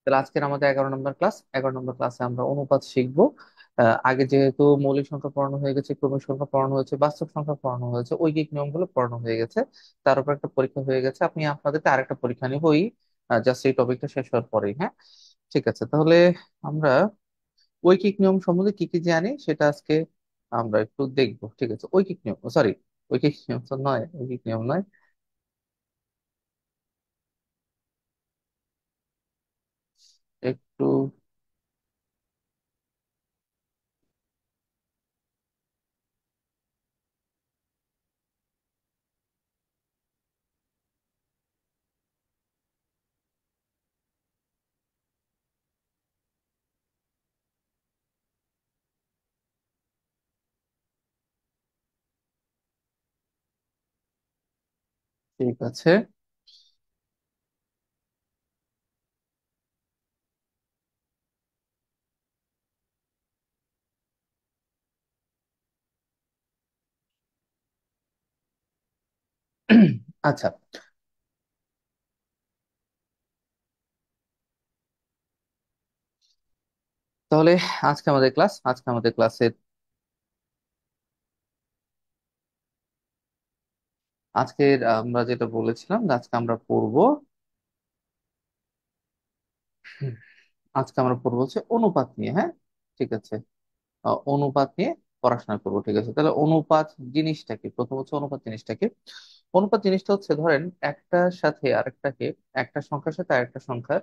তাহলে আজকের আমাদের 11 নম্বর ক্লাস। 11 নম্বর ক্লাসে আমরা অনুপাত শিখবো। আগে যেহেতু মৌলিক সংখ্যা পড়ানো হয়ে গেছে, ক্রমিক সংখ্যা পড়ানো হয়েছে, বাস্তব সংখ্যা পড়ানো হয়েছে, ঐকিক নিয়মগুলো পড়ানো হয়ে গেছে, তার উপর একটা পরীক্ষা হয়ে গেছে। আপনি আপনাদেরকে আরেকটা পরীক্ষা নিব ওই জাস্ট এই টপিকটা শেষ হওয়ার পরেই। হ্যাঁ, ঠিক আছে। তাহলে আমরা ঐকিক নিয়ম সম্বন্ধে কি কি জানি সেটা আজকে আমরা একটু দেখবো। ঠিক আছে, ঐকিক নিয়ম, সরি, ঐকিক নিয়ম তো নয়, ঐকিক নিয়ম নয়, একটু। ঠিক আছে। আচ্ছা, তাহলে আজকে আমাদের ক্লাসের আজকের আমরা যেটা বলেছিলাম যে আজকে আমরা পড়বো, হুম, আজকে আমরা পড়বো হচ্ছে অনুপাত নিয়ে। হ্যাঁ, ঠিক আছে। অনুপাত নিয়ে পড়াশোনা করবো। ঠিক আছে, তাহলে অনুপাত জিনিসটা কি? প্রথম হচ্ছে অনুপাত জিনিসটা কি। অনুপাত জিনিসটা হচ্ছে, ধরেন একটার সাথে আরেকটাকে, একটা সংখ্যার সাথে আরেকটা সংখ্যার,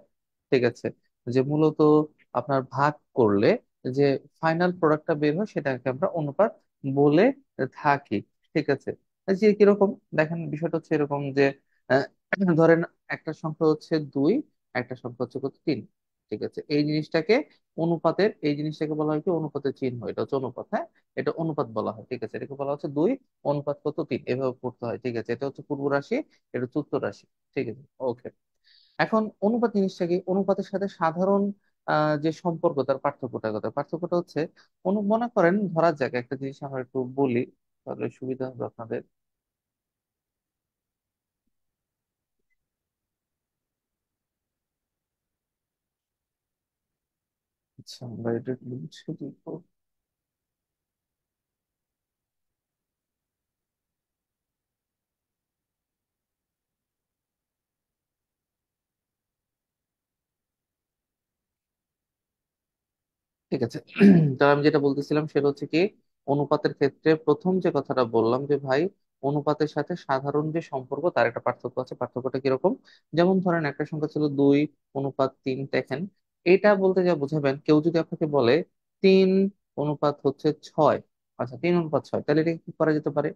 ঠিক আছে, যে মূলত আপনার ভাগ করলে যে ফাইনাল প্রোডাক্টটা বের হয় সেটাকে আমরা অনুপাত বলে থাকি। ঠিক আছে, যে কিরকম, দেখেন বিষয়টা হচ্ছে এরকম যে আহ, ধরেন একটা সংখ্যা হচ্ছে 2, একটা সংখ্যা হচ্ছে কত, 3। ঠিক আছে, এই জিনিসটাকে বলা হয় কি, অনুপাতের চিহ্ন, এটা হচ্ছে অনুপাত। হ্যাঁ, এটা অনুপাত বলা হয়। ঠিক আছে, এটাকে বলা হচ্ছে 2 অনুপাত কত, 3, এভাবে পড়তে হয়। ঠিক আছে, এটা হচ্ছে পূর্ব রাশি, এটা হচ্ছে উত্তর রাশি। ঠিক আছে, ওকে। এখন অনুপাত জিনিসটা কি? অনুপাতের সাথে সাধারণ যে সম্পর্ক, তার পার্থক্যটা কথা, পার্থক্যটা হচ্ছে মনে করেন, ধরা যাক একটা জিনিস আমরা একটু বলি, তাহলে সুবিধা হবে আপনাদের। আচ্ছা, আমরা এটা একটু বুঝে দিব। ঠিক আছে, তাহলে আমি যেটা বলতেছিলাম সেটা হচ্ছে কি, অনুপাতের ক্ষেত্রে প্রথম যে কথাটা বললাম যে ভাই, অনুপাতের সাথে সাধারণ যে সম্পর্ক তার একটা পার্থক্য আছে। পার্থক্যটা কিরকম? যেমন ধরেন একটা সংখ্যা ছিল 2 অনুপাত 3, দেখেন এটা বলতে যা বোঝাবেন, কেউ যদি আপনাকে বলে 3 অনুপাত হচ্ছে 6, আচ্ছা 3 অনুপাত 6, তাহলে এটা কি করা যেতে পারে?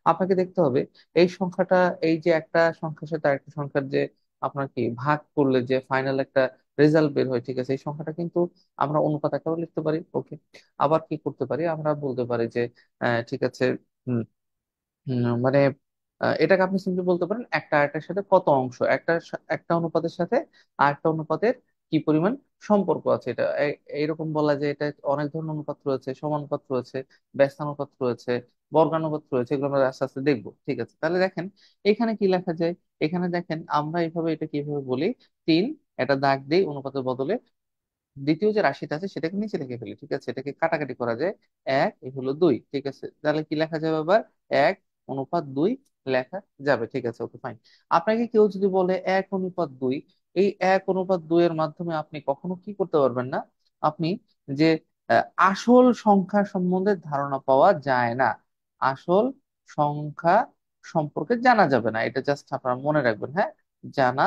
আপনাকে দেখতে হবে এই সংখ্যাটা, এই যে একটা সংখ্যার সাথে আরেকটা সংখ্যার যে আপনার কি ভাগ করলে যে ফাইনাল একটা রেজাল্ট বের হয়, ঠিক আছে, এই সংখ্যাটা কিন্তু আমরা অনুপাত আকারেও লিখতে পারি। ওকে, আবার কি করতে পারি, আমরা বলতে পারি যে ঠিক আছে, উম, মানে এটাকে আপনি সিম্পলি বলতে পারেন একটা আরেকটার সাথে কত অংশ, একটা অনুপাতের সাথে আরেকটা অনুপাতের কি পরিমাণ সম্পর্ক আছে। এটা এইরকম বলা যায়, এটা অনেক ধরনের অনুপাত রয়েছে, সমানুপাত রয়েছে, ব্যস্তানুপাত রয়েছে, বর্গানুপাত রয়েছে, এগুলো আমরা আস্তে আস্তে দেখবো। ঠিক আছে, তাহলে দেখেন এখানে কি লেখা যায়। এখানে দেখেন আমরা এইভাবে এটা কিভাবে বলি, 3, এটা দাগ দিই অনুপাতের বদলে, দ্বিতীয় যে রাশিটা আছে সেটাকে নিচে লিখে ফেলি। ঠিক আছে, এটাকে কাটাকাটি করা যায়, 1 এ হলো 2। ঠিক আছে, তাহলে কি লেখা যাবে আবার, 1 অনুপাত 2 লেখা যাবে। ঠিক আছে, ওকে ফাইন। আপনাকে কেউ যদি বলে 1 অনুপাত 2, এই 1 অনুপাত 2 এর মাধ্যমে আপনি কখনো কি করতে পারবেন না, আপনি যে আসল সংখ্যা সম্বন্ধে ধারণা পাওয়া যায় না, আসল সংখ্যা সম্পর্কে জানা যাবে না, এটা জাস্ট আপনারা মনে রাখবেন। হ্যাঁ, জানা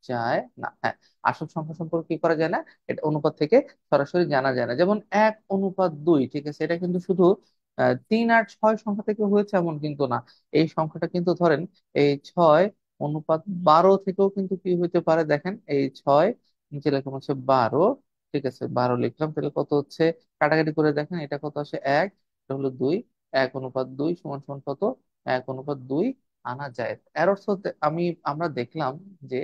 যায় না। হ্যাঁ, আসল সংখ্যা সম্পর্কে কি করা যায় না, এটা অনুপাত থেকে সরাসরি জানা যায় না। যেমন 1 অনুপাত 2, ঠিক আছে, এটা কিন্তু শুধু 3 আর 6 সংখ্যা থেকে হয়েছে এমন কিন্তু না। এই সংখ্যাটা কিন্তু ধরেন এই 6 অনুপাত 12 থেকেও কিন্তু কি হইতে পারে, দেখেন এই 6 নিচে লেখা হচ্ছে 12। ঠিক আছে, 12 লিখলাম, তাহলে কত হচ্ছে, কাটাকাটি করে দেখেন এটা কত আসে, 1, এটা হলো 2, 1 অনুপাত 2 সমান সমান কত, 1 অনুপাত 2 আনা যায়। এর অর্থ আমরা দেখলাম যে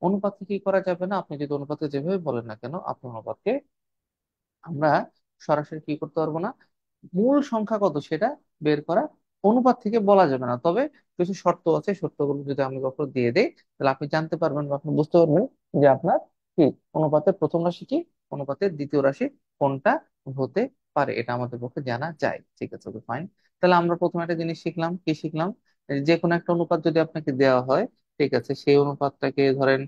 অনুপাতকে কি করা যাবে না, আপনি যদি অনুপাতকে যেভাবে বলেন না কেন, আপনি অনুপাতকে আমরা সরাসরি কি করতে পারবো না, মূল সংখ্যা কত সেটা বের করা অনুপাত থেকে বলা যাবে না। তবে কিছু শর্ত আছে, শর্তগুলো যদি আমি কখনো দিয়ে দেই, তাহলে আপনি জানতে পারবেন বা আপনি বুঝতে পারবেন যে আপনার কি অনুপাতের প্রথম রাশি কি, অনুপাতের দ্বিতীয় রাশি কোনটা হতে পারে, এটা আমাদের পক্ষে জানা যায়। ঠিক আছে, ওকে ফাইন। তাহলে আমরা প্রথমে একটা জিনিস শিখলাম, কি শিখলাম? যে কোনো একটা অনুপাত যদি আপনাকে দেওয়া হয়, ঠিক আছে, সেই অনুপাতটাকে ধরেন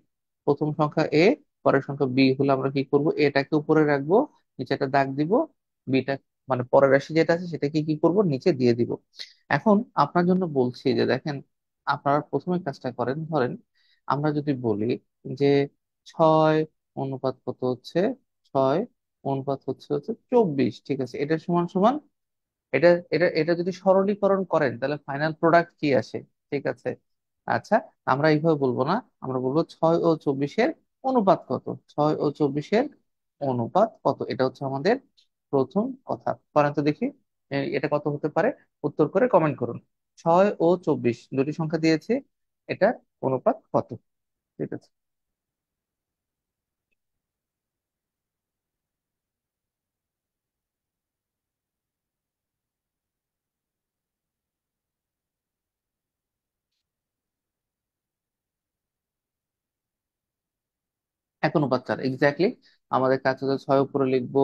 প্রথম সংখ্যা এ, পরের সংখ্যা বি হলে আমরা কি করব, এটাকে উপরে রাখবো, নিচে একটা দাগ দিব, বিটা মানে পরের রাশি যেটা আছে সেটাকে কি করব, নিচে দিয়ে দিব। এখন আপনার জন্য বলছি যে দেখেন, আপনারা প্রথমে কাজটা করেন, ধরেন আমরা যদি বলি যে 6 অনুপাত কত হচ্ছে, 6 অনুপাত হচ্ছে হচ্ছে 24, ঠিক আছে, এটা সমান সমান, এটা এটা এটা যদি সরলীকরণ করেন তাহলে ফাইনাল প্রোডাক্ট কি আসে, ঠিক আছে। আচ্ছা, আমরা এইভাবে বলবো না, আমরা বলবো 6 ও 24-এর অনুপাত কত, 6 ও 24-এর অনুপাত কত, এটা হচ্ছে আমাদের প্রথম কথা। করেন তো দেখি, এটা কত হতে পারে, উত্তর করে কমেন্ট করুন। 6 ও 24 দুটি সংখ্যা দিয়েছে, এটা অনুপাত কত? ঠিক আছে, এক অনুপাত 4 এক্স্যাক্টলি। আমাদের কাছে তো 6 উপরে লিখবো,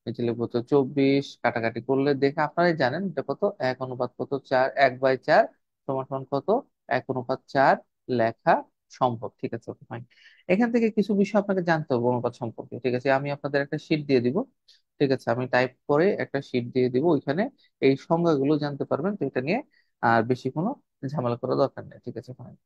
নিচে লিখবো তো 24, কাটাকাটি করলে দেখে আপনারাই জানেন এটা কত, 1 অনুপাত কত 4, 1/4 সমান সমান কত, 1 অনুপাত 4 লেখা সম্ভব। ঠিক আছে, ওকে ফাইন। এখান থেকে কিছু বিষয় আপনাকে জানতে হবে অনুপাত সম্পর্কে। ঠিক আছে, আমি আপনাদের একটা শীট দিয়ে দিব, ঠিক আছে, আমি টাইপ করে একটা শীট দিয়ে দিব, ওইখানে এই সংজ্ঞাগুলো জানতে পারবেন, তো এটা নিয়ে আর বেশি কোনো ঝামেলা করার দরকার নেই। ঠিক আছে, fine।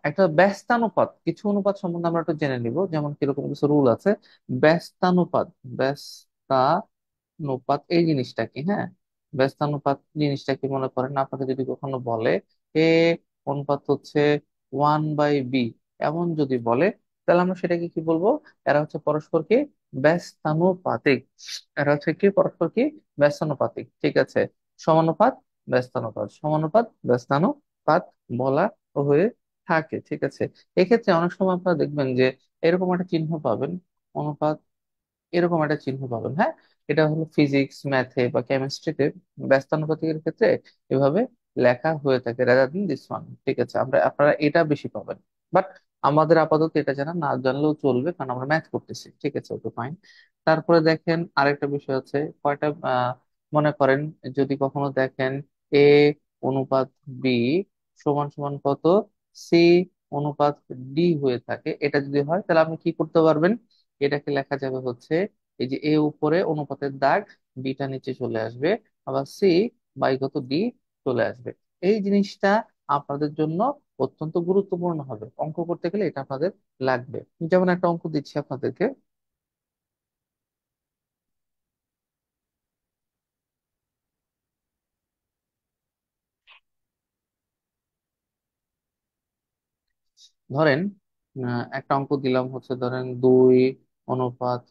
একটা ব্যস্তানুপাত, কিছু অনুপাত সম্বন্ধে আমরা একটু জেনে নিব, যেমন কিরকম কিছু রুল আছে। ব্যস্তানুপাত, ব্যস্তানুপাত এই জিনিসটা কি, হ্যাঁ, ব্যস্তানুপাত জিনিসটা কি মনে করেন, আপনাকে যদি কখনো বলে এ অনুপাত হচ্ছে 1/b, এমন যদি বলে, তাহলে আমরা সেটাকে কি বলবো, এরা হচ্ছে পরস্পর কি ব্যস্তানুপাতিক, এরা হচ্ছে কি পরস্পর কি ব্যস্তানুপাতিক। ঠিক আছে, সমানুপাত ব্যস্তানুপাত, সমানুপাত ব্যস্তানুপাত বলা হয়ে থাকে। ঠিক আছে, এক্ষেত্রে অনেক সময় আপনারা দেখবেন যে এরকম একটা চিহ্ন পাবেন, অনুপাত, এরকম একটা চিহ্ন পাবেন, হ্যাঁ, এটা হলো ফিজিক্স, ম্যাথে বা কেমিস্ট্রিতে ব্যস্তানুপাতিকের ক্ষেত্রে এভাবে লেখা হয়ে থাকে, রাদার দিন দিস ওয়ান। ঠিক আছে, আপনারা এটা বেশি পাবেন, বাট আমাদের আপাতত এটা জানা না জানলেও চলবে, কারণ আমরা ম্যাথ করতেছি। ঠিক আছে, ওকে ফাইন। তারপরে দেখেন আরেকটা বিষয় আছে, কয়টা মনে করেন যদি কখনো দেখেন এ অনুপাত বি সমান সমান কত, সি অনুপাত ডি হয়ে থাকে, এটা যদি হয় তাহলে আপনি কি করতে পারবেন, এটাকে লেখা যাবে হচ্ছে এই যে এ উপরে অনুপাতের দাগ, বিটা নিচে চলে আসবে, আবার সি বাই কত ডি চলে আসবে। এই জিনিসটা আপনাদের জন্য অত্যন্ত গুরুত্বপূর্ণ হবে, অঙ্ক করতে গেলে এটা আপনাদের লাগবে। যেমন একটা অঙ্ক দিচ্ছি আপনাদেরকে, ধরেন একটা অঙ্ক দিলাম হচ্ছে, ধরেন 2 অনুপাত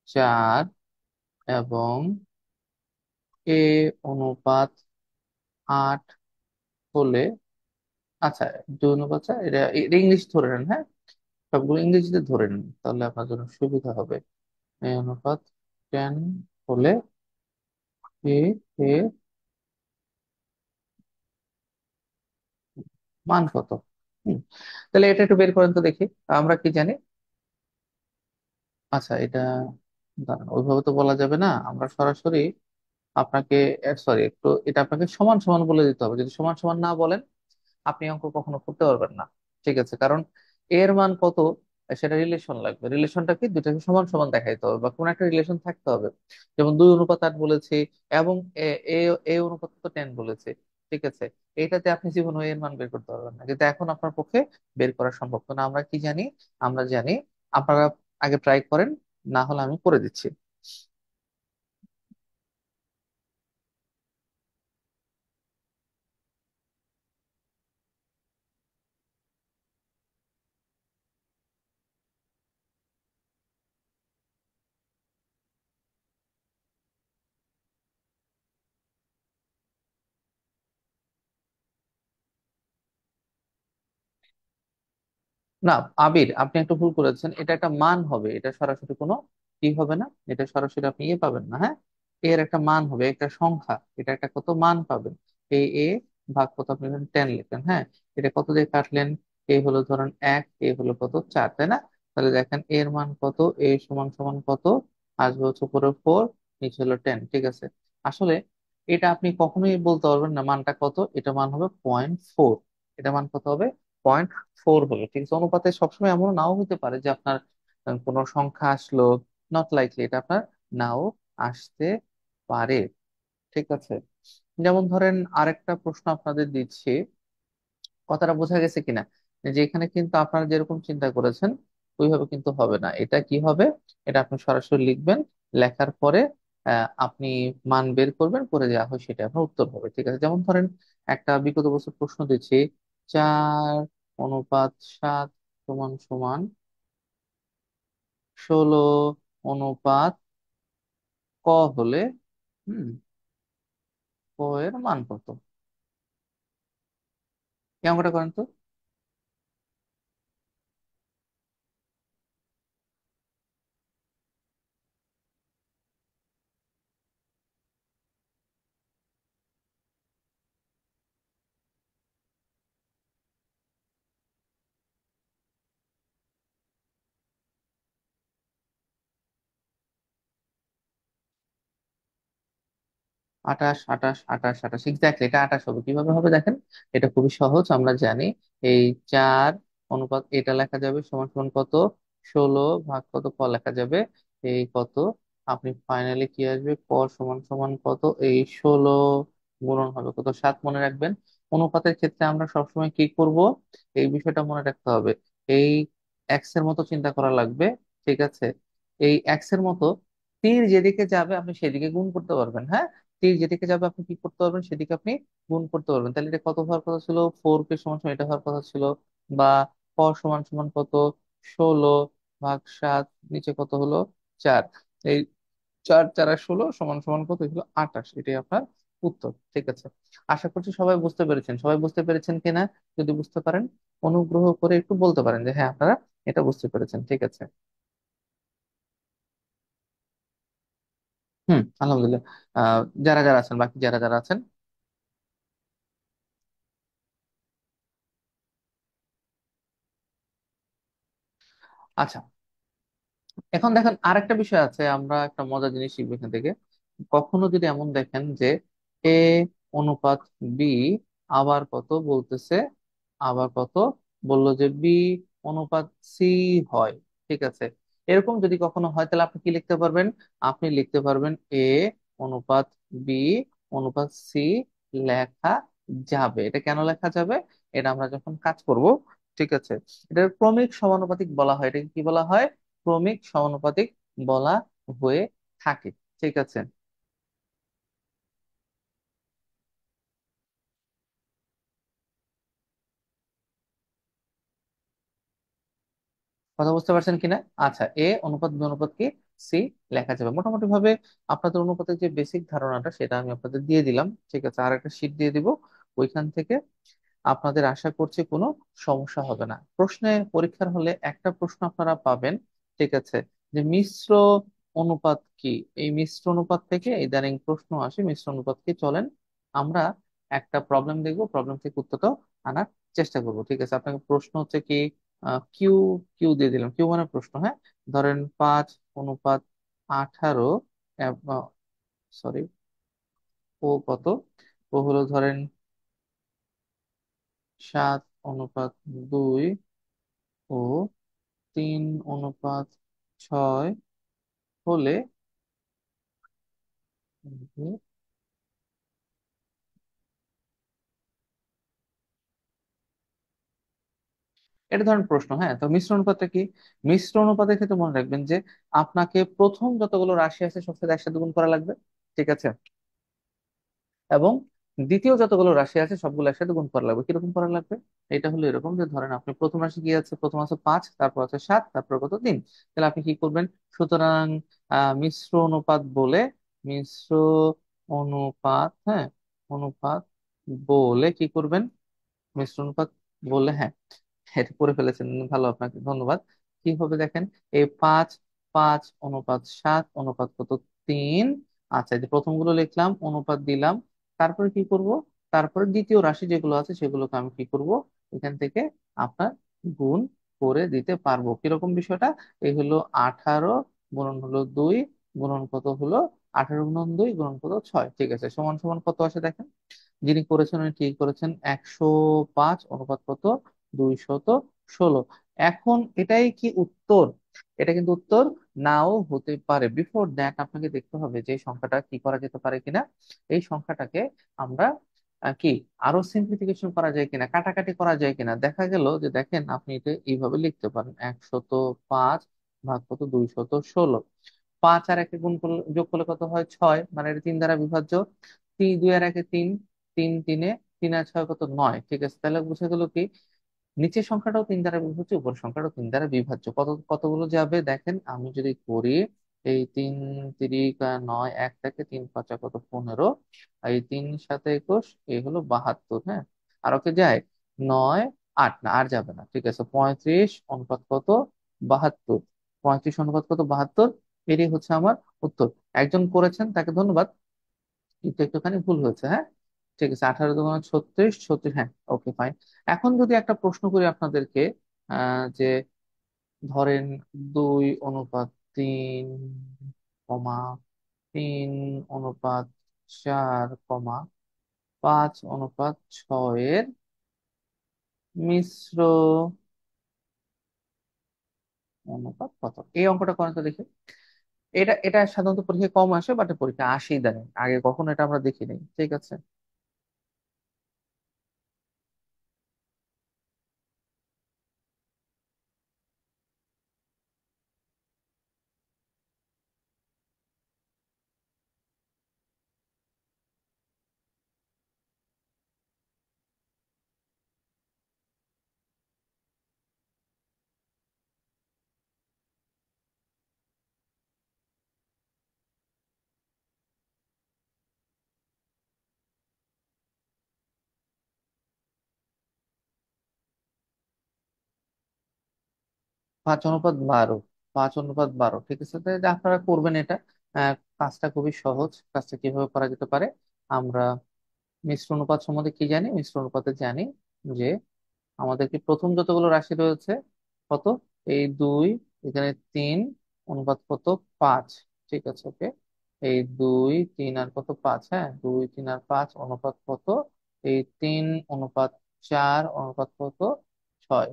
4 এবং এ অনুপাত 8 হলে, আচ্ছা 2 অনুপাত 4, এটা এটা ইংলিশ ধরে নেন, হ্যাঁ, সবগুলো ইংরেজিতে ধরে নিন, তাহলে আপনার জন্য সুবিধা হবে। এ অনুপাত 10 হলে এ এর মান কত? হুম, তাহলে এটা একটু বের করেন তো দেখি, আমরা কি জানি। আচ্ছা, এটা দাঁড়ান, ওইভাবে তো বলা যাবে না, আমরা সরাসরি আপনাকে, সরি, একটু এটা আপনাকে সমান সমান বলে দিতে হবে। যদি সমান সমান না বলেন, আপনি অঙ্ক কখনো করতে পারবেন না। ঠিক আছে, কারণ এর মান কত, সেটা রিলেশন লাগবে, রিলেশনটা কি দুটাকে সমান সমান দেখাইতে হবে বা কোন একটা রিলেশন থাকতে হবে। যেমন 2 অনুপাত 8 বলেছি, এবং এ এ এ অনুপাত তো 10 বলেছে। ঠিক আছে, এইটাতে আপনি জীবনে এর মান বের করতে পারবেন না, কিন্তু এখন আপনার পক্ষে বের করা সম্ভব। না আমরা কি জানি, আমরা জানি, আপনারা আগে ট্রাই করেন, না হলে আমি করে দিচ্ছি। না, আবির, আপনি একটু ভুল করেছেন, এটা একটা মান হবে, এটা সরাসরি কোনো কি হবে না, এটা সরাসরি আপনি ইয়ে পাবেন না, হ্যাঁ, এর একটা মান হবে, একটা সংখ্যা, এটা একটা কত মান পাবেন। এই এ ভাগ কত, আপনি 10 লিখলেন, হ্যাঁ, এটা কত দিয়ে কাটলেন, এ হলো ধরেন 1, এ হলো কত 4, তাই না? তাহলে দেখেন এর মান কত, এ সমান সমান কত, আসবে হচ্ছে উপরে 4, নিচে হলো 10। ঠিক আছে। আসলে এটা আপনি কখনোই বলতে পারবেন না মানটা কত, এটা মান হবে 0.4। এটা মান কত হবে? 0.4 হবে। ঠিক আছে। অনুপাতে সবসময় এমন নাও হতে পারে যে আপনার কোনো সংখ্যা আসলো, নট লাইকলি, এটা আপনার নাও আসতে পারে। ঠিক আছে। যেমন ধরেন আরেকটা প্রশ্ন আপনাদের দিচ্ছি, কথাটা বোঝা গেছে কিনা, যে এখানে কিন্তু আপনারা যেরকম চিন্তা করেছেন ওইভাবে কিন্তু হবে না। এটা কি হবে, এটা আপনি সরাসরি লিখবেন, লেখার পরে আপনি মান বের করবেন, করে দেওয়া হয় সেটা আপনার উত্তর হবে। ঠিক আছে। যেমন ধরেন একটা বিগত বছর প্রশ্ন দিচ্ছি, 4:7 সমান সমান 16:ক হলে হুম ক এর মান কত? এই অঙ্কটা করেন তো। 28, 28, 28, 28, এক্স্যাক্টলি এটা 28 হবে। কিভাবে হবে দেখেন, এটা খুবই সহজ, আমরা জানি। এই 4 এটা লেখা যাবে সমান সমান কত, 16 ভাগ কত, ক লেখা যাবে এই কত, আপনি ফাইনালি কি আসবে, ক সমান সমান কত, এই 16 গুণন হবে কত, 7। মনে রাখবেন অনুপাতের ক্ষেত্রে আমরা সবসময় কি করব, এই বিষয়টা মনে রাখতে হবে। এই এক্স এর মতো চিন্তা করা লাগবে। ঠিক আছে। এই এক্স এর মতো তীর যেদিকে যাবে আপনি সেদিকে গুণ করতে পারবেন। হ্যাঁ, তীর যেদিকে যাবে আপনি কি করতে পারবেন, সেদিকে আপনি গুণ করতে পারবেন। তাহলে এটা কত হওয়ার কথা ছিল, 4 কে সমান সমান এটা হওয়ার কথা ছিল। বা ক সমান সমান কত, 16/7, নিচে কত হলো, 4। এই 4, 4 আর 16 সমান সমান কত হলো, 28। এটাই আপনার উত্তর। ঠিক আছে। আশা করছি সবাই বুঝতে পেরেছেন। সবাই বুঝতে পেরেছেন কিনা, যদি বুঝতে পারেন অনুগ্রহ করে একটু বলতে পারেন যে হ্যাঁ আপনারা এটা বুঝতে পেরেছেন। ঠিক আছে। আলহামদুলিল্লাহ। যারা যারা আছেন, বাকি যারা যারা আছেন। আচ্ছা, এখন দেখেন আরেকটা বিষয় আছে, আমরা একটা মজার জিনিস শিখবো এখান থেকে। কখনো যদি এমন দেখেন যে এ অনুপাত বি আবার কত বলতেছে, আবার কত বললো যে বি অনুপাত সি হয়। ঠিক আছে। এরকম যদি কখনো হয় তাহলে আপনি কি লিখতে পারবেন, আপনি লিখতে পারবেন এ অনুপাত বি অনুপাত সি লেখা যাবে। এটা কেন লেখা যাবে, এটা আমরা যখন কাজ করব। ঠিক আছে। এটা ক্রমিক সমানুপাতিক বলা হয়। এটা কি বলা হয়, ক্রমিক সমানুপাতিক বলা হয়ে থাকে। ঠিক আছে। কথা বুঝতে পারছেন কিনা? আচ্ছা, এ অনুপাত বি অনুপাত কি সি লেখা যাবে মোটামুটি ভাবে। আপনাদের অনুপাতের যে বেসিক ধারণাটা সেটা আমি আপনাদের দিয়ে দিলাম। ঠিক আছে। আর একটা শীট দিয়ে দিব, ওইখান থেকে আপনাদের আশা করছি কোনো সমস্যা হবে না। প্রশ্নে পরীক্ষার হলে একটা প্রশ্ন আপনারা পাবেন। ঠিক আছে, যে মিশ্র অনুপাত কি। এই মিশ্র অনুপাত থেকে ইদানিং প্রশ্ন আসে, মিশ্র অনুপাত কি, চলেন আমরা একটা প্রবলেম দেখবো, প্রবলেম থেকে উত্তরটা আনার চেষ্টা করব। ঠিক আছে। আপনাকে প্রশ্ন হচ্ছে কি, কিউ, কিউ দিয়ে দিলাম, কিউ মানে প্রশ্ন। হ্যাঁ, ধরেন 5:18, সরি, ও কত, ও হলো ধরেন 7:2 ও 3:6 হলে এটা ধরেন প্রশ্ন। হ্যাঁ, তো মিশ্র অনুপাতটা কি, মিশ্র অনুপাতের ক্ষেত্রে মনে রাখবেন যে আপনাকে প্রথম যতগুলো রাশি আছে সব সাথে একসাথে গুণ করা লাগবে। ঠিক আছে। এবং দ্বিতীয় যতগুলো রাশি আছে সবগুলো একসাথে গুণ করা লাগবে। কিরকম করা লাগবে, এটা হলো এরকম যে ধরেন আপনি প্রথম রাশি কি আছে, প্রথম আছে 5, তারপর আছে 7, তারপর কত 3। তাহলে আপনি কি করবেন, সুতরাং মিশ্র অনুপাত বলে, মিশ্র অনুপাত, হ্যাঁ, অনুপাত বলে কি করবেন, মিশ্র অনুপাত বললে, হ্যাঁ এটা করে ফেলেছেন, ভালো, আপনাকে ধন্যবাদ। কি হবে দেখেন, এই 5:5 অনুপাত 7 অনুপাত কত, 3। আচ্ছা, এই যে প্রথম গুলো লিখলাম, অনুপাত দিলাম, তারপরে কি করব, তারপরে দ্বিতীয় রাশি যেগুলো আছে সেগুলোকে আমি কি করব, এখান থেকে আপনার গুণ করে দিতে পারবো। কিরকম বিষয়টা? এই হলো 18 গুণন হলো 2 গুণন কত হলো 18 গুণন 2 গুণন কত 6, ঠিক আছে, সমান সমান কত আসে দেখেন। যিনি করেছেন উনি ঠিক করেছেন, 105 অনুপাত কত 216। এখন এটাই কি উত্তর? এটা কিন্তু উত্তর নাও হতে পারে। বিফোর দ্যাট আপনাকে দেখতে হবে যে এই সংখ্যাটা কি করা যেতে পারে কিনা। এই সংখ্যাটাকে আমরা কি আরো সিম্পলিফিকেশন করা যায় কিনা, কাটাকাটি করা যায় কিনা। দেখা গেল যে দেখেন আপনি এটা এইভাবে লিখতে পারেন, 105 ভাগ কত 216। 5 আর একে গুণ করলে যোগ করলে কত হয় 6, মানে এটা 3 দ্বারা বিভাজ্য। 2 আর একে 3, 3 তিনে 3 আর 6 কত 9, ঠিক আছে। তাহলে বুঝে গেল কি নিচের সংখ্যাটাও 3 দ্বারা বিভাজ্য, উপরের সংখ্যাটাও 3 দ্বারা বিভাজ্য। কতগুলো যাবে দেখেন, আমি যদি করি এই 3 3 9, এক থেকে 3 5 কত 15, এই 3 7 21, এই হলো 72, হ্যাঁ। আর ওকে যায় 9 8, না আর যাবে না, ঠিক আছে। 35 অনুপাত কত 72, 35 অনুপাত কত 72, এটাই হচ্ছে আমার উত্তর। একজন করেছেন তাকে ধন্যবাদ, কিন্তু একটুখানি ভুল হয়েছে, হ্যাঁ। ঠিক আছে, 18 × 36, 36, হ্যাঁ, ওকে ফাইন। এখন যদি একটা প্রশ্ন করি আপনাদেরকে, যে ধরেন 2:3:4,5:6 এর মিশ্র অনুপাত কত? এই অঙ্কটা করেন তো দেখি। এটা এটা সাধারণত পরীক্ষায় কম আসে, বাট পরীক্ষা আসেই দেয়, আগে কখনো এটা আমরা দেখিনি, ঠিক আছে। 5:12, 5:12, ঠিক আছে। তাহলে যে আপনারা করবেন এটা, কাজটা খুবই সহজ। কাজটা কিভাবে করা যেতে পারে, আমরা মিশ্র অনুপাত সম্বন্ধে কি জানি? মিশ্র অনুপাতে জানি যে আমাদের কি প্রথম যতগুলো রাশি রয়েছে কত, এই 2, এখানে 3, অনুপাত কত 5, ঠিক আছে, ওকে। এই 2 3 আর কত 5, হ্যাঁ, 2 3 আর 5 অনুপাত কত, এই 3 অনুপাত 4 অনুপাত কত 6,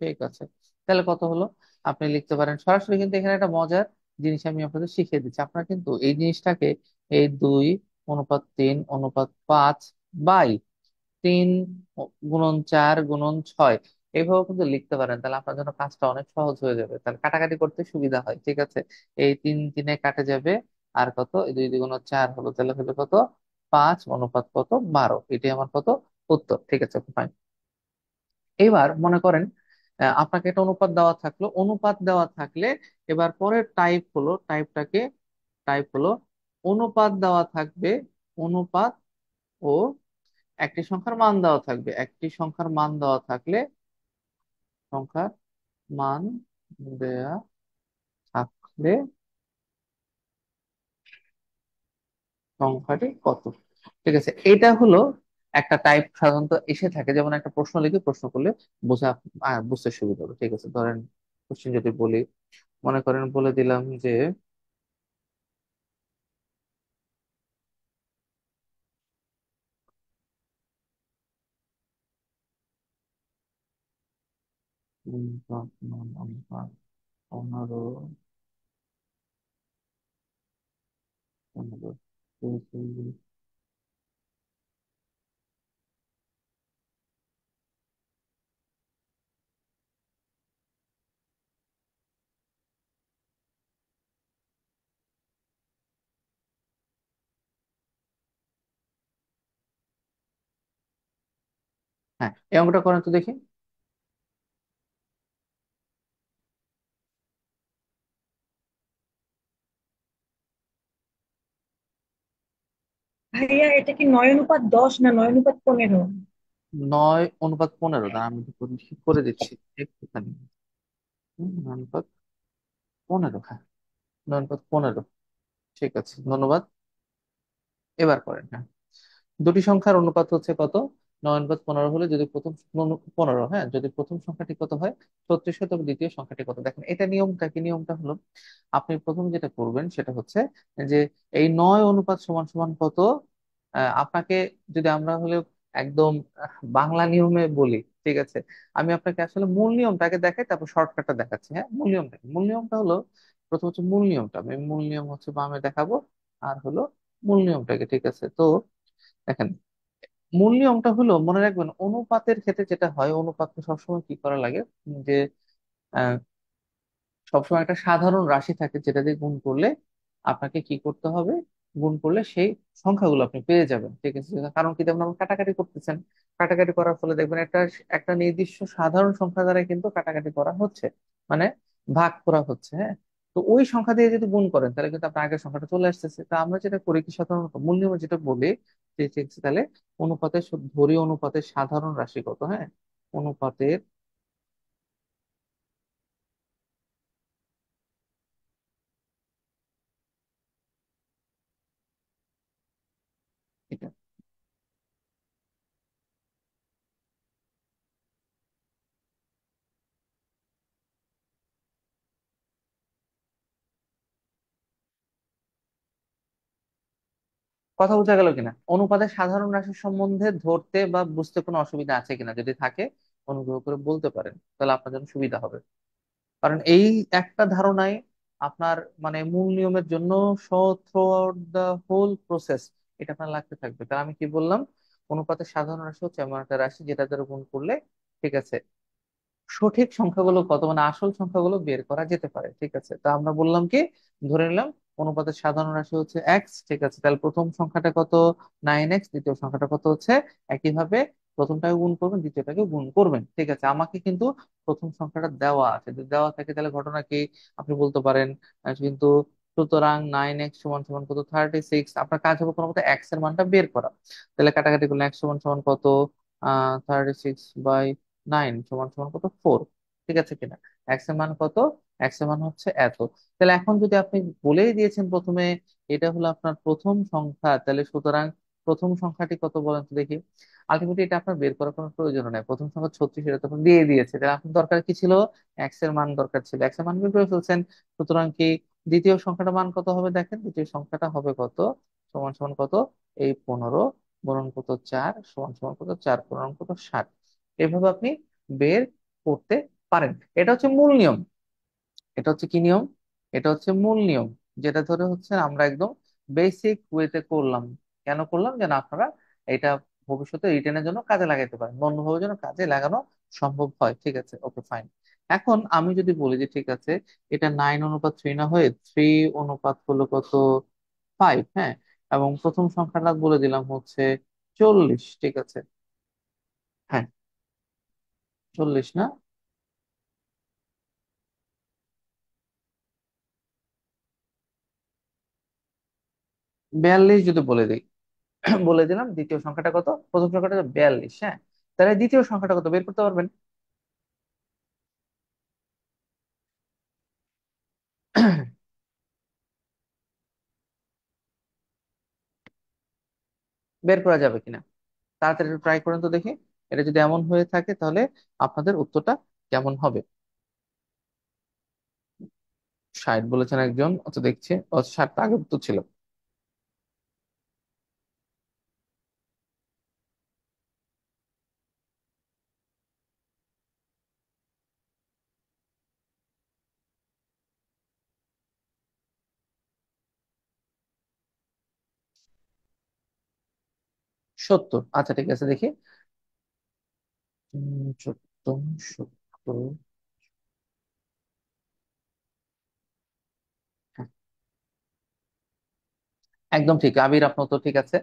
ঠিক আছে। তাহলে কত হলো? আপনি লিখতে পারেন সরাসরি, কিন্তু এখানে একটা মজার জিনিস আমি আপনাদের শিখিয়ে দিচ্ছি। আপনারা কিন্তু এই জিনিসটাকে এই 2:3:5 বাই 3 × 4 × 6 এইভাবে কিন্তু লিখতে পারেন। তাহলে আপনার জন্য কাজটা অনেক সহজ হয়ে যাবে, তাহলে কাটাকাটি করতে সুবিধা হয়, ঠিক আছে। এই 3 3-এ কাটে যাবে, আর কত, এই 2 2 × 4 হলো, তাহলে হলো কত 5 অনুপাত কত 12, এটাই আমার কত উত্তর, ঠিক আছে ফাইন। এবার মনে করেন আপনাকে একটা অনুপাত দেওয়া থাকলো, অনুপাত দেওয়া থাকলে এবার পরের টাইপ হলো অনুপাত দেওয়া থাকবে, অনুপাত ও একটি সংখ্যার মান দেওয়া থাকবে। একটি সংখ্যার মান দেওয়া থাকলে, সংখ্যার মান দেয়া থাকলে সংখ্যাটি কত, ঠিক আছে। এটা হলো একটা টাইপ, সাধারণত এসে থাকে। যেমন একটা প্রশ্ন লিখে প্রশ্ন করলে বোঝা বুঝতে সুবিধা হবে, ঠিক আছে। ধরেন কোশ্চেন যদি বলি, মনে করেন বলে দিলাম যে 15, 15, 15। হ্যাঁ, এই অঙ্কটা করেন তো দেখি। ভাইয়া এটা কি 9:10 না 9:15? 9:15, দাঁড়া আমি একটু ঠিক করে দিচ্ছি একটুখানি। 9:15, হ্যাঁ, 9:15, ঠিক আছে, ধন্যবাদ। এবার করেন, হ্যাঁ। দুটি সংখ্যার অনুপাত হচ্ছে কত? নয় অনুপাত 15 হলে যদি প্রথম 15, হ্যাঁ, যদি প্রথম সংখ্যাটি কত হয় 36 হয়, তবে দ্বিতীয় সংখ্যাটি কত। দেখেন এটা নিয়মটা কি, নিয়মটা হলো আপনি প্রথম যেটা করবেন সেটা হচ্ছে যে এই 9 অনুপাত সমান সমান কত, আপনাকে যদি আমরা হলে একদম বাংলা নিয়মে বলি, ঠিক আছে, আমি আপনাকে আসলে মূল নিয়মটাকে দেখাই, তারপর শর্টকাটটা দেখাচ্ছি। হ্যাঁ, মূল নিয়মটা কি? মূল নিয়মটা হলো, প্রথম হচ্ছে মূল নিয়মটা, আমি মূল নিয়ম হচ্ছে বামে দেখাবো, আর হলো মূল নিয়মটাকে, ঠিক আছে। তো দেখেন, মূল নিয়মটা হলো মনে রাখবেন, অনুপাতের ক্ষেত্রে যেটা হয়, অনুপাতকে সবসময় কি করা লাগে, যে সবসময় একটা সাধারণ রাশি থাকে যেটা দিয়ে গুণ করলে আপনাকে কি করতে হবে, গুণ করলে সেই সংখ্যাগুলো আপনি পেয়ে যাবেন, ঠিক আছে। কারণ কি, যেমন আপনি কাটাকাটি করতেছেন, কাটাকাটি করার ফলে দেখবেন একটা একটা নির্দিষ্ট সাধারণ সংখ্যা দ্বারা কিন্তু কাটাকাটি করা হচ্ছে, মানে ভাগ করা হচ্ছে, হ্যাঁ। তো ওই সংখ্যা দিয়ে যদি গুণ করেন তাহলে কিন্তু আপনার আগের সংখ্যাটা চলে আসতেছে। তা আমরা যেটা করি কি, সাধারণত মূল নিয়মে যেটা বলি যে ঠিক আছে, তাহলে অনুপাতের ধরি অনুপাতের সাধারণ রাশি কত, হ্যাঁ, অনুপাতের, এটা কথা বোঝা গেল কিনা, অনুপাতের সাধারণ রাশি সম্বন্ধে ধরতে বা বুঝতে কোনো অসুবিধা আছে কিনা, যদি থাকে অনুগ্রহ করে বলতে পারেন, তাহলে আপনার জন্য সুবিধা হবে। কারণ এই একটা ধারণাই আপনার মানে মূল নিয়মের জন্য throughout the whole process এটা আপনার লাগতে থাকবে। কারণ আমি কি বললাম, অনুপাতের সাধারণ রাশি হচ্ছে এমন একটা রাশি যেটা দ্বারা গুণ করলে, ঠিক আছে, সঠিক সংখ্যাগুলো কত, মানে আসল সংখ্যাগুলো বের করা যেতে পারে, ঠিক আছে। তা আমরা বললাম কি, ধরে নিলাম অনুপাতের সাধারণ রাশি হচ্ছে এক্স, ঠিক আছে, তাহলে প্রথম সংখ্যাটা কত, 9x, দ্বিতীয় সংখ্যাটা কত হচ্ছে, একইভাবে প্রথমটাকে গুণ করবেন, দ্বিতীয়টাকে গুণ করবেন, ঠিক আছে। আমাকে কিন্তু প্রথম সংখ্যাটা দেওয়া আছে, যদি দেওয়া থাকে তাহলে ঘটনা কি, আপনি বলতে পারেন কিন্তু সুতরাং 9x সমান সমান কত, 36, আপনার কাজ হবে কোনো মতো এক্স এর মানটা বের করা। তাহলে কাটাকাটি করলে এক্স সমান সমান কত, 36/9 সমান সমান কত, 4, ঠিক আছে কিনা। এক্স এর মান কত, এক্স এর মান হচ্ছে এত। তাহলে এখন যদি আপনি বলেই দিয়েছেন প্রথমে এটা হলো আপনার প্রথম সংখ্যা, তাহলে সুতরাং প্রথম সংখ্যাটি কত বলেন তো দেখি। আলটিমেটলি এটা আপনার বের করার কোনো প্রয়োজন নেই, প্রথম সংখ্যা 36, এটা তখন দিয়ে দিয়েছে, তাহলে আপনার দরকার কি ছিল, এক্স এর মান দরকার ছিল, এক্স এর মান বের করে ফেলছেন। সুতরাং কি দ্বিতীয় সংখ্যাটা মান কত হবে, দেখেন দ্বিতীয় সংখ্যাটা হবে কত, সমান সমান কত, এই 15 গুণন কত 4 সমান সমান কত, 4 গুণন কত 60। এভাবে আপনি বের করতে পারেন। এটা হচ্ছে মূল নিয়ম। এটা হচ্ছে কি নিয়ম, এটা হচ্ছে মূল নিয়ম, যেটা ধরে হচ্ছে আমরা একদম বেসিক ওয়েতে করলাম। কেন করলাম, যেন আপনারা এটা ভবিষ্যতে রিটেনের জন্য কাজে লাগাতে পারেন, অন্যভাবে যেন কাজে লাগানো সম্ভব হয়, ঠিক আছে। ওকে, ফাইন। এখন আমি যদি বলি যে ঠিক আছে, এটা 9 অনুপাত 3 না হয়ে 3 অনুপাত হলো কত, 5, হ্যাঁ, এবং প্রথম সংখ্যাটা বলে দিলাম হচ্ছে 40, ঠিক আছে। হ্যাঁ, 40 না, 42 যদি বলে দিই, বলে দিলাম দ্বিতীয় সংখ্যাটা কত, প্রথম সংখ্যাটা 42, হ্যাঁ, তাহলে দ্বিতীয় সংখ্যাটা কত বের করতে পারবেন। বের করা যাবে কিনা, তাড়াতাড়ি ট্রাই করেন তো দেখি। এটা যদি এমন হয়ে থাকে তাহলে আপনাদের উত্তরটা কেমন হবে। 60 বলেছেন একজন, অত দেখছি, 60টা আগে উত্তর ছিল। 70, আচ্ছা ঠিক আছে দেখি। 14, 70, একদম ঠিক আবির, আপনার তো ঠিক আছে।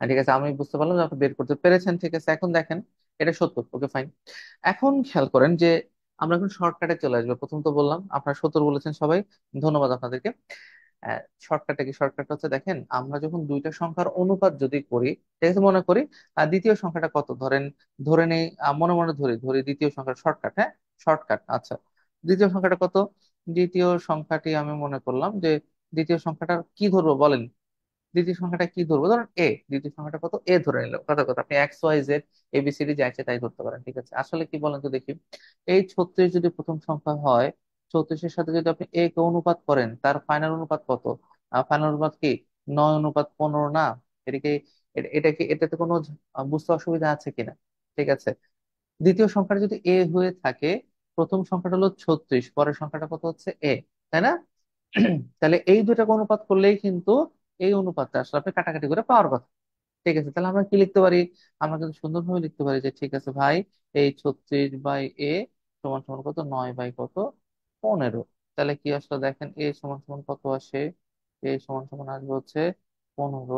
ঠিক আছে, আমি বুঝতে পারলাম যে আপনি বের করতে পেরেছেন, ঠিক আছে। এখন দেখেন এটা 70, ওকে ফাইন। এখন খেয়াল করেন যে আমরা এখন শর্টকাটে চলে আসবো। প্রথম তো বললাম আপনারা 70 বলেছেন সবাই, ধন্যবাদ আপনাদেরকে। শর্টকাটে কি, শর্টকাট হচ্ছে দেখেন, আমরা যখন দুইটা সংখ্যার অনুপাত যদি করি, ঠিক আছে, মনে করি দ্বিতীয় সংখ্যাটা কত ধরেন, ধরে নেই, মনে মনে ধরি ধরি দ্বিতীয় সংখ্যার শর্টকাট, হ্যাঁ, শর্টকাট, আচ্ছা, দ্বিতীয় সংখ্যাটা কত, দ্বিতীয় সংখ্যাটি আমি মনে করলাম যে দ্বিতীয় সংখ্যাটা কি ধরবো বলেন। দ্বিতীয় সংখ্যাটা কি ধরবো, ধরুন এ, দ্বিতীয় সংখ্যাটা কত, এ ধরে নিলাম, কথা কথা আপনি এক্স ওয়াই জেড এবিসিডি যা ইচ্ছে তাই ধরতে পারেন, ঠিক আছে। আসলে কি বলেন তো দেখি, এই 36 যদি প্রথম সংখ্যা হয়, 34-এর সাথে যদি আপনি এ কে অনুপাত করেন, তার ফাইনাল অনুপাত কত? ফাইনাল অনুপাত কি 9:15 না? এটা কি, এটা কি, এটাতে কোনো বুঝতে অসুবিধা আছে কিনা? ঠিক আছে। দ্বিতীয় সংখ্যাটা যদি এ হয়ে থাকে, প্রথম সংখ্যাটা হলো 36, পরের সংখ্যাটা কত হচ্ছে এ, তাই না? তাহলে এই দুটাকে অনুপাত করলেই কিন্তু এই অনুপাতটা আসলে আপনি কাটাকাটি করে পাওয়ার কথা। ঠিক আছে, তাহলে আমরা কি লিখতে পারি? আমরা কিন্তু সুন্দরভাবে লিখতে পারি যে ঠিক আছে ভাই, এই 36/এ সমান সমান কত, 9/কত, 15। তাহলে কি আসলে দেখেন, এ সমান সমান কত আসে, এ সমান সমান আসবে হচ্ছে 15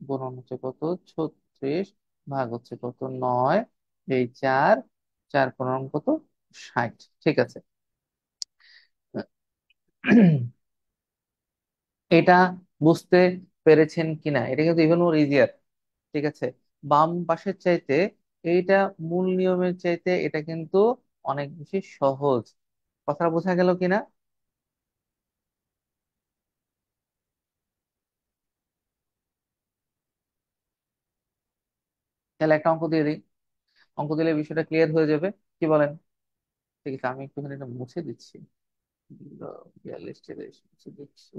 গুণন হচ্ছে কত, 36, ভাগ হচ্ছে কত, 9, এই 4, 4×15 কত, 60। ঠিক আছে। এটা বুঝতে পেরেছেন কিনা, এটা কিন্তু ইভেন মোর ইজিয়ার। ঠিক আছে, বাম পাশের চাইতে এইটা, মূল নিয়মের চাইতে এটা কিন্তু অনেক বেশি সহজ। কথা বোঝা গেল কিনা? তাহলে একটা অঙ্ক দিয়ে দিই, অঙ্ক দিলে বিষয়টা ক্লিয়ার হয়ে যাবে, কি বলেন? ঠিক আছে, আমি একটুখানি এটা মুছে দিচ্ছি। 42 মুছে দিচ্ছি।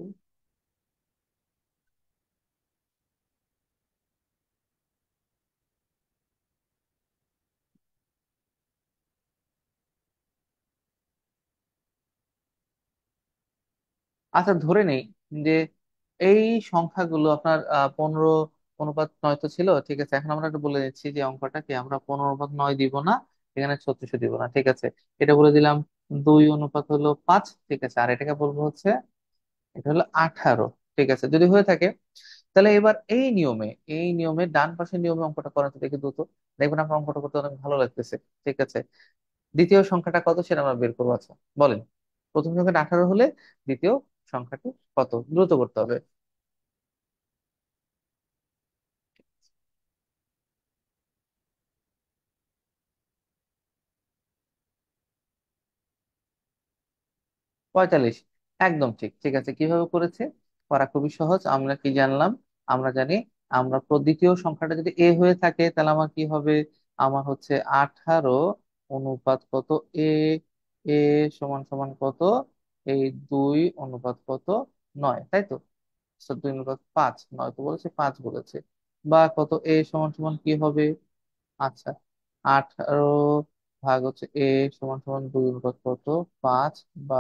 আচ্ছা, ধরে নেই যে এই সংখ্যাগুলো আপনার 15:9 তো ছিল, ঠিক আছে। এখন আমরা একটু বলে দিচ্ছি যে অঙ্কটাকে আমরা 15:9 দিব না, এখানে 36 দিব না, ঠিক আছে। এটা বলে দিলাম 2:5 ঠিক আছে। আর এটাকে বলবো হচ্ছে, এটা হলো 18, ঠিক আছে, যদি হয়ে থাকে। তাহলে এবার এই নিয়মে ডান পাশের নিয়মে অঙ্কটা করেন তো দেখি দ্রুত, দেখবেন আপনার অঙ্কটা করতে অনেক ভালো লাগতেছে। ঠিক আছে, দ্বিতীয় সংখ্যাটা কত সেটা আমরা বের করবো। আচ্ছা বলেন, প্রথম সংখ্যাটা 18 হলে দ্বিতীয় সংখ্যাটি কত, দ্রুত করতে হবে। 45, একদম ঠিক। ঠিক আছে, কিভাবে করেছে? করা খুবই সহজ। আমরা কি জানলাম? আমরা জানি, আমরা দ্বিতীয় সংখ্যাটা যদি এ হয়ে থাকে তাহলে আমার কি হবে, আমার হচ্ছে 18 অনুপাত কত, এ, এ সমান সমান কত, এই 2 অনুপাত কত, 9, তাই তো? 2:5, 9 তো বলেছে, 5 বলেছে, বা কত, এ সমান সমান কি হবে, আচ্ছা, 18 ভাগ হচ্ছে এ সমান সমান 2 অনুপাত কত, 5, বা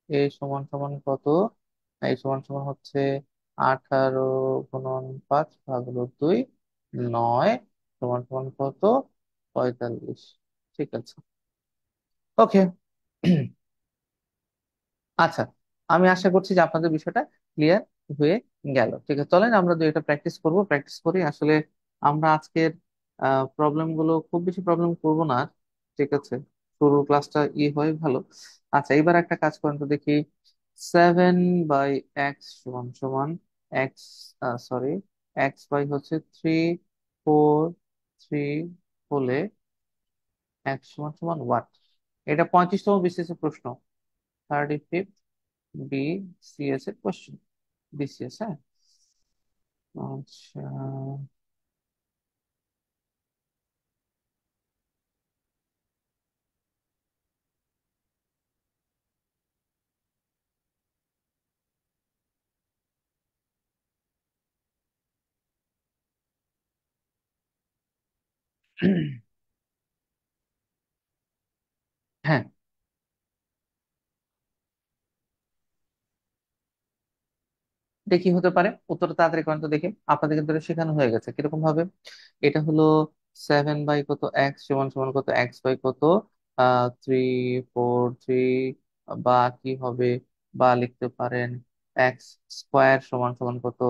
এ সমান সমান কত, এ সমান সমান হচ্ছে 18 গুণন 5 ভাগ হলো 2, 9 সমান সমান কত, 45। ঠিক আছে, ওকে। আচ্ছা, আমি আশা করছি যে আপনাদের বিষয়টা ক্লিয়ার হয়ে গেল। ঠিক আছে, চলেন আমরা দুইটা প্র্যাকটিস করব, প্র্যাকটিস করি আসলে। আমরা আজকের প্রবলেম গুলো, খুব বেশি প্রবলেম করব না আর। ঠিক আছে, শুরুর ক্লাসটা হয় ভালো। আচ্ছা, এবার একটা কাজ করেন তো দেখি, 7/x সমান সমান এক্স, সরি, x/হচ্ছে 3, 4, 3 হলে x সমান সমান ওয়াট? এটা 35তম বিসিএস এর প্রশ্ন, 35 বিসিএস এর কোশ্চেন, বিসিএস, হ্যাঁ। আচ্ছা। হ্যাঁ, এটা কি হতে পারে, উত্তরটা তাড়াতাড়ি করেন তো দেখি। আপনাদের কিন্তু এটা শেখানো হয়ে গেছে কিরকম ভাবে। এটা হলো 7/কত, এক্স সমান সমান কত, x/কত, 3, 4, 3, বা কি হবে, বা লিখতে পারেন x² সমান সমান কত,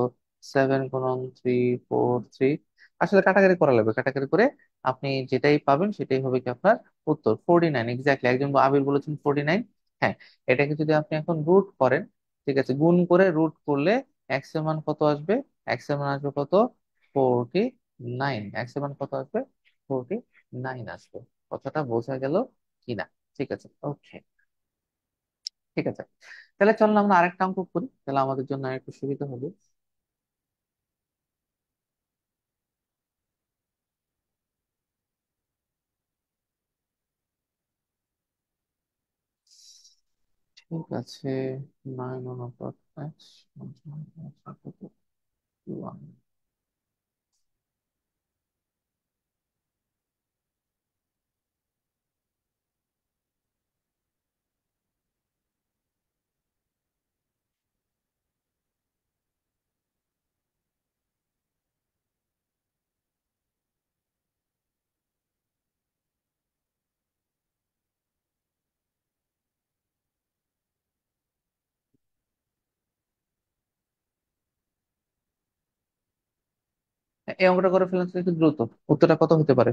7 গুণন 3, 4, 3। আসলে কাটাকাটি করা লাগবে, কাটাকাটি করে আপনি যেটাই পাবেন সেটাই হবে কি আপনার উত্তর, 49, এক্স্যাক্টলি। একজন আবির বলেছেন 49। হ্যাঁ, এটাকে যদি আপনি এখন রুট করেন, ঠিক আছে, গুণ করে রুট করলে এক্স এর মান কত আসবে, এক্স এর মান আসবে কত, 49। এক্স এর মান কত আসবে, 49 আসবে। কথাটা বোঝা গেল কিনা? ঠিক আছে, ওকে। ঠিক আছে, তাহলে চলুন আমরা আরেকটা অঙ্ক করি, তাহলে আমাদের জন্য একটু সুবিধা হবে। ঠিক আছে, 9 অনুপাত 1, এই অঙ্কটা করে ফেলেন তো একটু দ্রুত। উত্তরটা কত হতে পারে?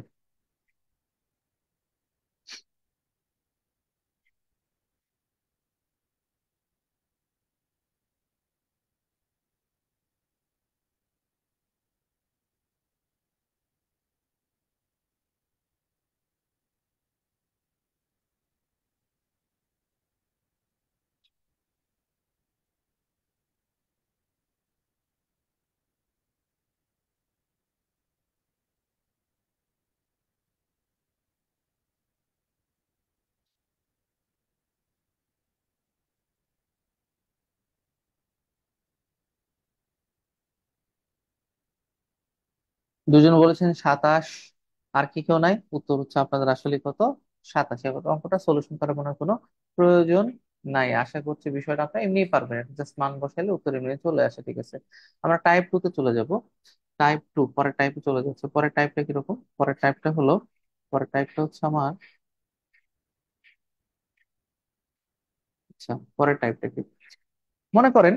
দুজন বলেছেন 27, আর কি কেউ নাই? উত্তর হচ্ছে আপনাদের আসলে কত? 27। এবার অঙ্কটা সলিউশন করার মনে হয় কোনো প্রয়োজন নাই। আশা করছি বিষয়টা আপনারা এমনিই পারবেন, জাস্ট মান বসাইলে উত্তর এমনি চলে আসে। ঠিক আছে, আমরা টাইপ 2 তে চলে যাব। টাইপ 2, পরের টাইপে চলে যাচ্ছে। পরের টাইপটা কিরকম? পরের টাইপটা হচ্ছে আমার, আচ্ছা পরের টাইপটা কি? মনে করেন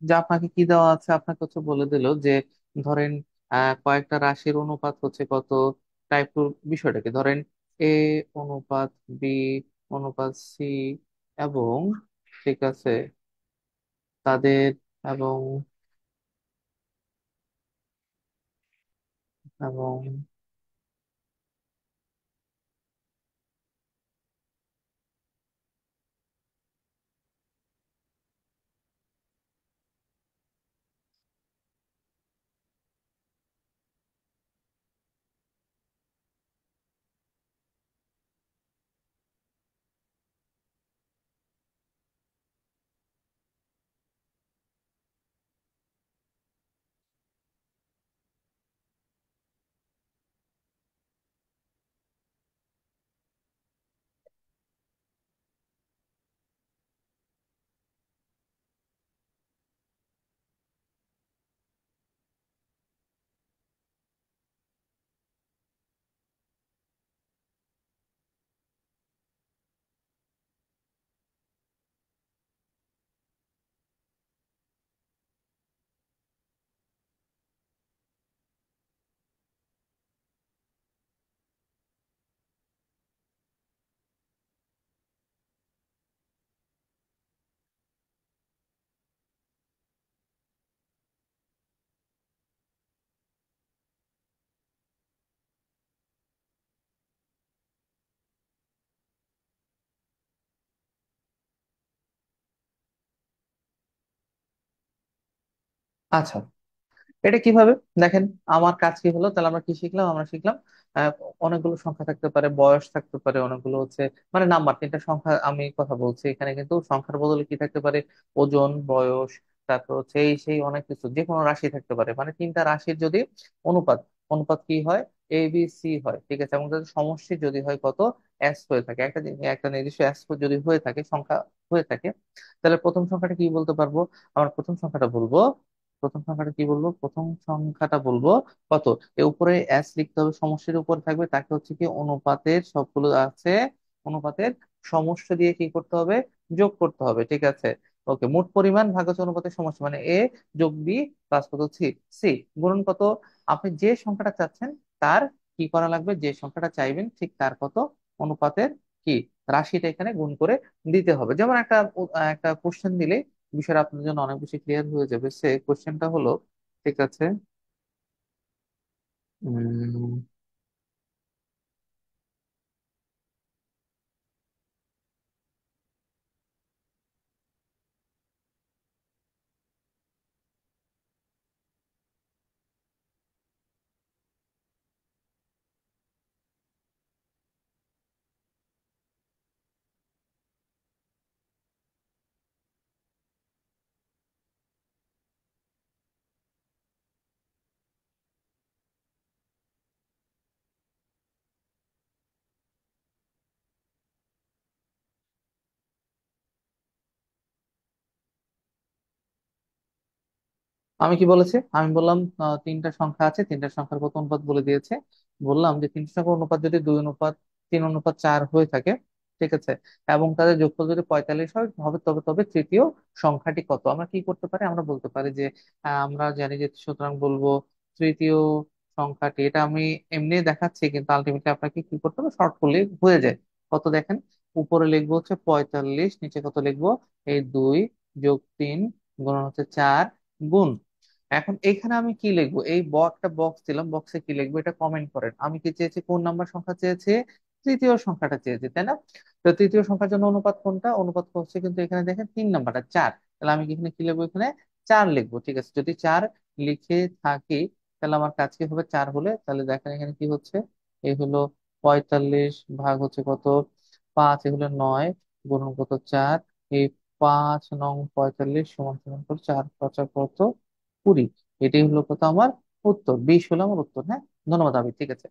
যে আপনাকে কি দেওয়া আছে, আপনাকে হচ্ছে বলে দিল যে ধরেন কয়েকটা রাশির অনুপাত হচ্ছে কত। টাইপ টু বিষয়টাকে ধরেন এ অনুপাত বি অনুপাত সি, এবং ঠিক আছে তাদের, এবং এবং আচ্ছা, এটা কিভাবে দেখেন? আমার কাজ কি হলো তাহলে? আমরা কি শিখলাম? আমরা শিখলাম আহ, অনেকগুলো সংখ্যা থাকতে পারে, বয়স থাকতে পারে, অনেকগুলো হচ্ছে মানে নাম্বার, তিনটা সংখ্যা আমি কথা বলছি এখানে, কিন্তু সংখ্যার বদলে কি থাকতে পারে? ওজন, বয়স, তারপর হচ্ছে এই সেই অনেক কিছু, যে কোনো রাশি থাকতে পারে। মানে তিনটা রাশির যদি অনুপাত, অনুপাত কি হয়? এ বি সি হয়। ঠিক আছে, এবং তাদের সমষ্টি যদি হয় কত? এস হয়ে থাকে। একটা নির্দিষ্ট এস যদি হয়ে থাকে, সংখ্যা হয়ে থাকে, তাহলে প্রথম সংখ্যাটা কি বলতে পারবো? আমরা প্রথম সংখ্যাটা বলবো কত? এর উপরে এস লিখতে হবে, সমষ্টির উপরে থাকবে, তাকে হচ্ছে কি অনুপাতের সবগুলো আছে, অনুপাতের সমষ্টি দিয়ে কি করতে হবে? যোগ করতে হবে। ঠিক আছে, ওকে। মোট পরিমাণ ভাগ হচ্ছে অনুপাতের সমষ্টি, মানে এ যোগ বি প্লাস কত? সি। সি গুণন কত? আপনি যে সংখ্যাটা চাচ্ছেন তার কি করা লাগবে? যে সংখ্যাটা চাইবেন ঠিক তার কত অনুপাতের কি রাশিটা এখানে গুণ করে দিতে হবে। যেমন একটা কোশ্চেন দিলে বিষয়টা আপনাদের জন্য অনেক বেশি ক্লিয়ার হয়ে যাবে। সে কোশ্চেনটা হলো, ঠিক আছে, উম, আমি কি বলেছি? আমি বললাম তিনটা সংখ্যা আছে, তিনটা সংখ্যার কত অনুপাত বলে দিয়েছে। বললাম যে তিনটা সংখ্যার অনুপাত যদি 2:3:4 হয়ে থাকে, ঠিক আছে, এবং তাদের যোগফল যদি 45 হয় হবে, তবে তবে তৃতীয় সংখ্যাটি কত? আমরা কি করতে পারি? আমরা বলতে পারি যে আমরা জানি যে, সুতরাং বলবো তৃতীয় সংখ্যাটি, এটা আমি এমনি দেখাচ্ছি কিন্তু আলটিমেটলি আপনাকে কি করতে হবে, শর্ট করলে হয়ে যায়। কত দেখেন, উপরে লিখবো হচ্ছে 45, নিচে কত লিখবো, এই 2+3 গুণন হচ্ছে 4 গুণ। এখন এখানে আমি কি লিখবো? এই একটা বক্স দিলাম, বক্সে কি লিখবো এটা কমেন্ট করেন। আমি কি চেয়েছি, কোন নাম্বার সংখ্যা চেয়েছি? তৃতীয় সংখ্যাটা চেয়েছি, তাই না? তো তৃতীয় সংখ্যার জন্য অনুপাত কোনটা? অনুপাত হচ্ছে কিন্তু এখানে দেখেন 3 নাম্বারটা 4। তাহলে আমি এখানে কি লিখবো? এখানে 4 লিখবো, ঠিক আছে। যদি 4 লিখে থাকি, তাহলে আমার কাজ কি হবে? 4 হলে তাহলে দেখেন এখানে কি হচ্ছে, এই হলো 45 ভাগ হচ্ছে কত, 5, এ হলো 9 গুণন কত, 4। এই 5 9 45 সমান সমান করে 4 5 কত, 20। এটাই হলো কত আমার উত্তর, 20 হলো আমার উত্তর। হ্যাঁ, ধন্যবাদ আবি, ঠিক আছে।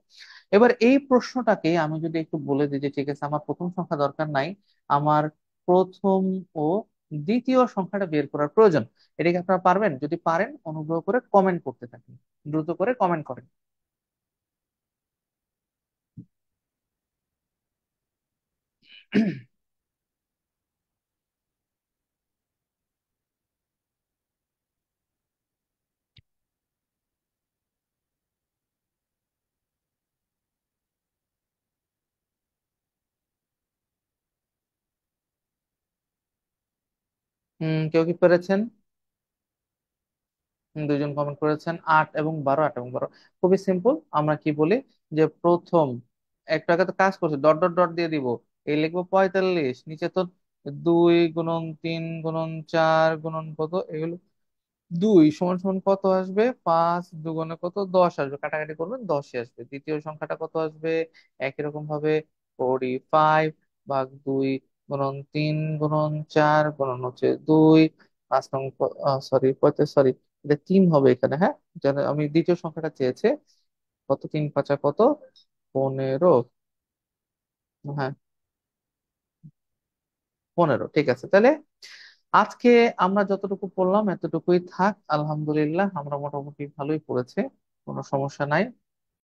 এবার এই প্রশ্নটাকে আমি যদি একটু বলে দিই যে, ঠিক আছে, আমার প্রথম সংখ্যা দরকার নাই, আমার প্রথম ও দ্বিতীয় সংখ্যাটা বের করার প্রয়োজন। এটাকে আপনারা পারবেন? যদি পারেন অনুগ্রহ করে কমেন্ট করতে থাকেন, দ্রুত করে কমেন্ট করেন। কেউ কি পেরেছেন? দুইজন কমেন্ট করেছেন, 8 এবং 12, 8 এবং 12। খুবই সিম্পল, আমরা কি বলি যে প্রথম একটা আগে তো কাজ করছে, ডট ডট ডট দিয়ে দিব। এই লিখবো 45, নিচে তো 2 গুণন 3 গুণন 4 গুণন কত, এগুলো 2 সমান সমান কত আসবে, 5 দুগুণে কত, 10 আসবে। কাটাকাটি করবেন, 10ই আসবে। দ্বিতীয় সংখ্যাটা কত আসবে? একই রকম ভাবে 45 ভাগ 2 গুণন 3 গুণন 4 গুণন হচ্ছে 2। 5 নং, সরি, সরি, এটা 3 হবে এখানে। হ্যাঁ, যেন আমি দ্বিতীয় সংখ্যাটা চেয়েছে, কত, 3 5 কত, 15। হ্যাঁ, 15, ঠিক আছে। তাহলে আজকে আমরা যতটুকু পড়লাম এতটুকুই থাক। আলহামদুলিল্লাহ, আমরা মোটামুটি ভালোই পড়েছে, কোনো সমস্যা নাই।